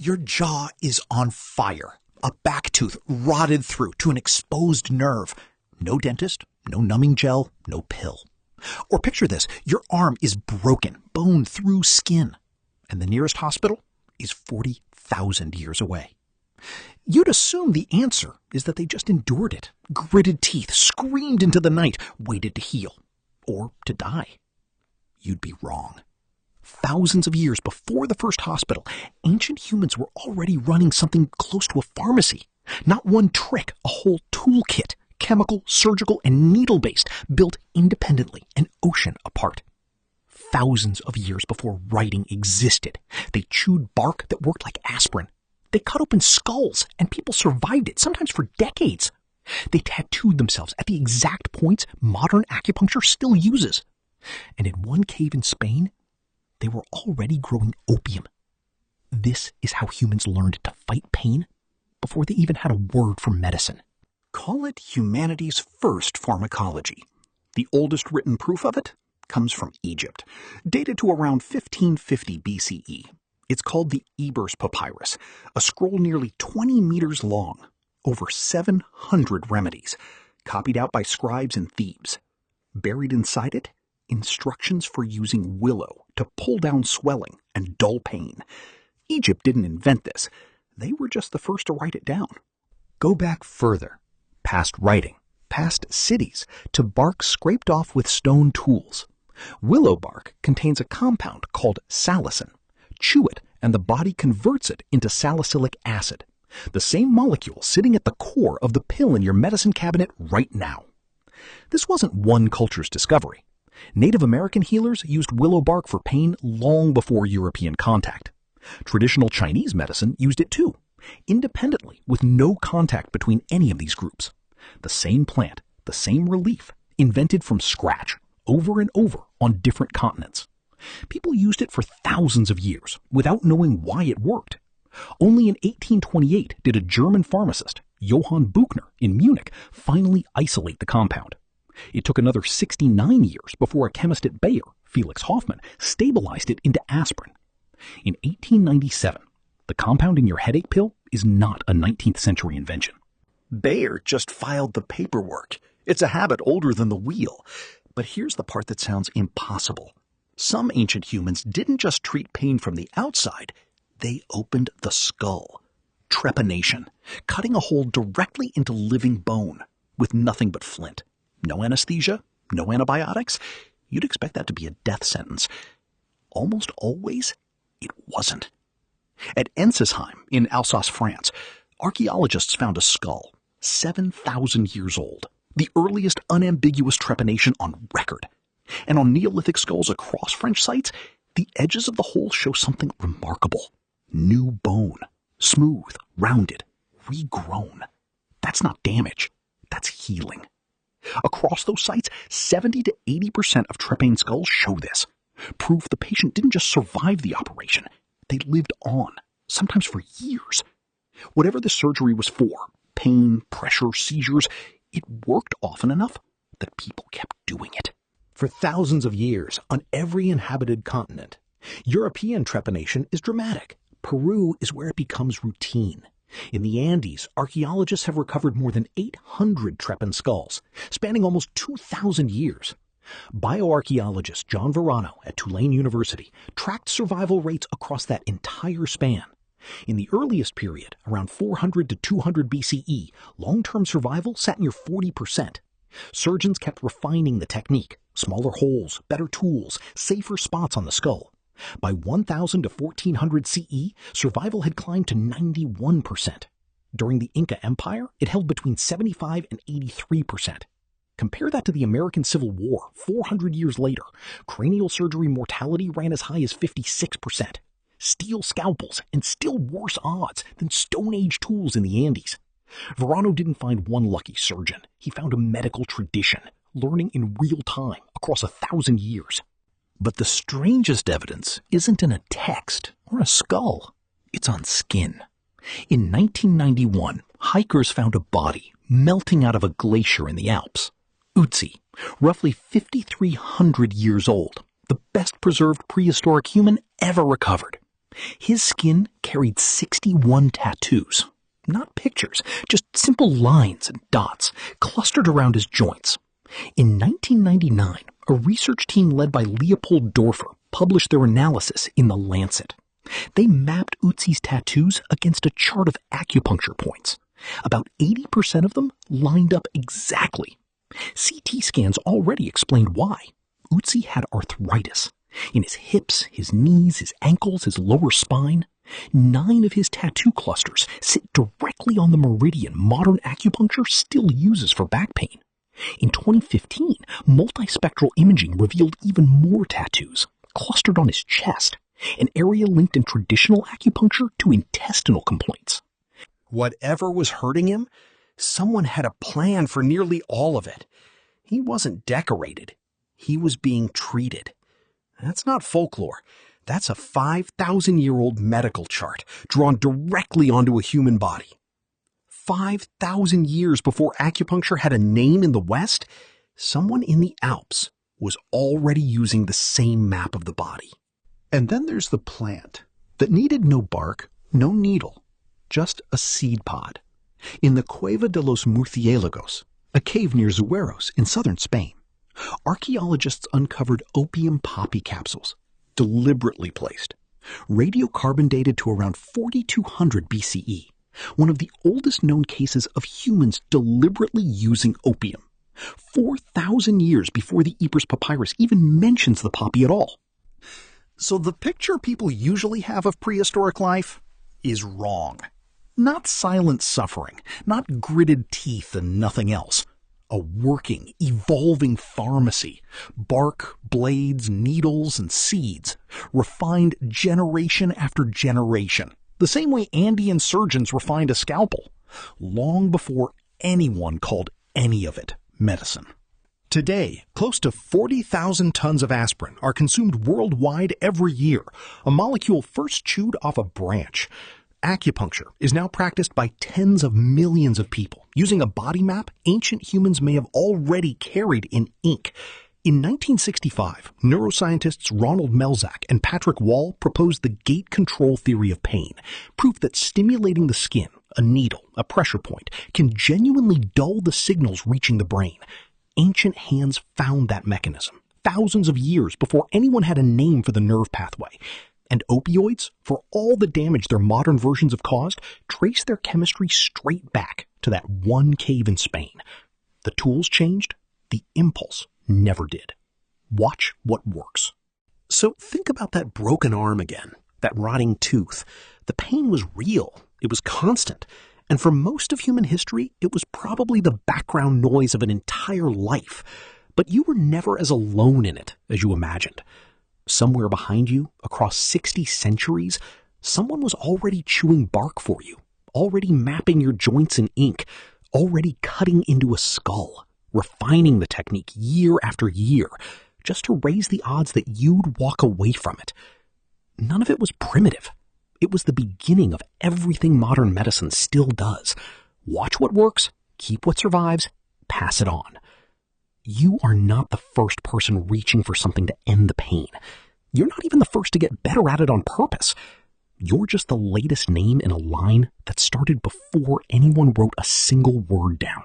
Your jaw is on fire. A back tooth rotted through to an exposed nerve. No dentist, no numbing gel, no pill. Or picture this, your arm is broken, bone through skin, and the nearest hospital is 40,000 years away. You'd assume the answer is that they just endured it, gritted teeth, screamed into the night, waited to heal, or to die. You'd be wrong. Thousands of years before the first hospital, ancient humans were already running something close to a pharmacy. Not one trick, a whole toolkit, chemical, surgical, and needle-based, built independently, an ocean apart. Thousands of years before writing existed, they chewed bark that worked like aspirin. They cut open skulls, and people survived it, sometimes for decades. They tattooed themselves at the exact points modern acupuncture still uses. And in one cave in Spain, they were already growing opium. This is how humans learned to fight pain before they even had a word for medicine. Call it humanity's first pharmacology. The oldest written proof of it comes from Egypt, dated to around 1550 BCE. It's called the Ebers Papyrus, a scroll nearly 20 meters long, over 700 remedies, copied out by scribes in Thebes. Buried inside it, instructions for using willow to pull down swelling and dull pain. Egypt didn't invent this. They were just the first to write it down. Go back further, past writing, past cities, to bark scraped off with stone tools. Willow bark contains a compound called salicin. Chew it, and the body converts it into salicylic acid, the same molecule sitting at the core of the pill in your medicine cabinet right now. This wasn't one culture's discovery. Native American healers used willow bark for pain long before European contact. Traditional Chinese medicine used it too, independently, with no contact between any of these groups. The same plant, the same relief, invented from scratch, over and over on different continents. People used it for thousands of years without knowing why it worked. Only in 1828 did a German pharmacist, Johann Buchner, in Munich, finally isolate the compound. It took another 69 years before a chemist at Bayer, Felix Hoffmann, stabilized it into aspirin. In 1897, the compound in your headache pill is not a 19th century invention. Bayer just filed the paperwork. It's a habit older than the wheel. But here's the part that sounds impossible. Some ancient humans didn't just treat pain from the outside, they opened the skull. Trepanation, cutting a hole directly into living bone, with nothing but flint. No anesthesia, no antibiotics. You'd expect that to be a death sentence. Almost always, it wasn't. At Ensisheim, in Alsace, France, archaeologists found a skull, 7,000 years old, the earliest unambiguous trepanation on record. And on Neolithic skulls across French sites, the edges of the hole show something remarkable. New bone, smooth, rounded, regrown. That's not damage, that's healing. Across those sites, 70 to 80% of trepaned skulls show this. Proof the patient didn't just survive the operation, they lived on, sometimes for years. Whatever the surgery was for, pain, pressure, seizures, it worked often enough that people kept doing it. For thousands of years, on every inhabited continent, European trepanation is dramatic. Peru is where it becomes routine. In the Andes, archaeologists have recovered more than 800 trepan skulls, spanning almost 2,000 years. Bioarchaeologist John Verano at Tulane University tracked survival rates across that entire span. In the earliest period, around 400 to 200 BCE, long-term survival sat near 40%. Surgeons kept refining the technique. Smaller holes, better tools, safer spots on the skull. By 1000 to 1400 CE, survival had climbed to 91%. During the Inca Empire, it held between 75 and 83%. Compare that to the American Civil War, 400 years later. Cranial surgery mortality ran as high as 56%. Steel scalpels, and still worse odds than Stone Age tools in the Andes. Verano didn't find one lucky surgeon. He found a medical tradition, learning in real time across 1,000 years. But the strangest evidence isn't in a text or a skull. It's on skin. In 1991, hikers found a body melting out of a glacier in the Alps. Ötzi, roughly 5,300 years old, the best preserved prehistoric human ever recovered. His skin carried 61 tattoos. Not pictures, just simple lines and dots clustered around his joints. In 1999, a research team led by Leopold Dorfer published their analysis in The Lancet. They mapped Ötzi's tattoos against a chart of acupuncture points. About 80% of them lined up exactly. CT scans already explained why. Ötzi had arthritis. In his hips, his knees, his ankles, his lower spine. 9 of his tattoo clusters sit directly on the meridian modern acupuncture still uses for back pain. In 2015, multispectral imaging revealed even more tattoos, clustered on his chest, an area linked in traditional acupuncture to intestinal complaints. Whatever was hurting him, someone had a plan for nearly all of it. He wasn't decorated. He was being treated. That's not folklore. That's a 5,000-year-old medical chart drawn directly onto a human body. 5,000 years before acupuncture had a name in the West, someone in the Alps was already using the same map of the body. And then there's the plant that needed no bark, no needle, just a seed pod. In the Cueva de los Murciélagos, a cave near Zueros in southern Spain, archaeologists uncovered opium poppy capsules, deliberately placed, radiocarbon dated to around 4200 BCE, one of the oldest known cases of humans deliberately using opium, 4,000 years before the Ebers Papyrus even mentions the poppy at all. So the picture people usually have of prehistoric life is wrong. Not silent suffering, not gritted teeth and nothing else. A working, evolving pharmacy, bark, blades, needles, and seeds, refined generation after generation, the same way Andean surgeons refined a scalpel, long before anyone called any of it medicine. Today, close to 40,000 tons of aspirin are consumed worldwide every year, a molecule first chewed off a branch. Acupuncture is now practiced by tens of millions of people, using a body map ancient humans may have already carried in ink. In 1965, neuroscientists Ronald Melzack and Patrick Wall proposed the gate control theory of pain, proof that stimulating the skin, a needle, a pressure point, can genuinely dull the signals reaching the brain. Ancient hands found that mechanism, thousands of years before anyone had a name for the nerve pathway. And opioids, for all the damage their modern versions have caused, trace their chemistry straight back to that one cave in Spain. The tools changed, the impulse never did. Watch what works. So think about that broken arm again, that rotting tooth. The pain was real, it was constant, and for most of human history, it was probably the background noise of an entire life. But you were never as alone in it as you imagined. Somewhere behind you, across 60 centuries, someone was already chewing bark for you, already mapping your joints in ink, already cutting into a skull, refining the technique year after year, just to raise the odds that you'd walk away from it. None of it was primitive. It was the beginning of everything modern medicine still does. Watch what works, keep what survives, pass it on. You are not the first person reaching for something to end the pain. You're not even the first to get better at it on purpose. You're just the latest name in a line that started before anyone wrote a single word down.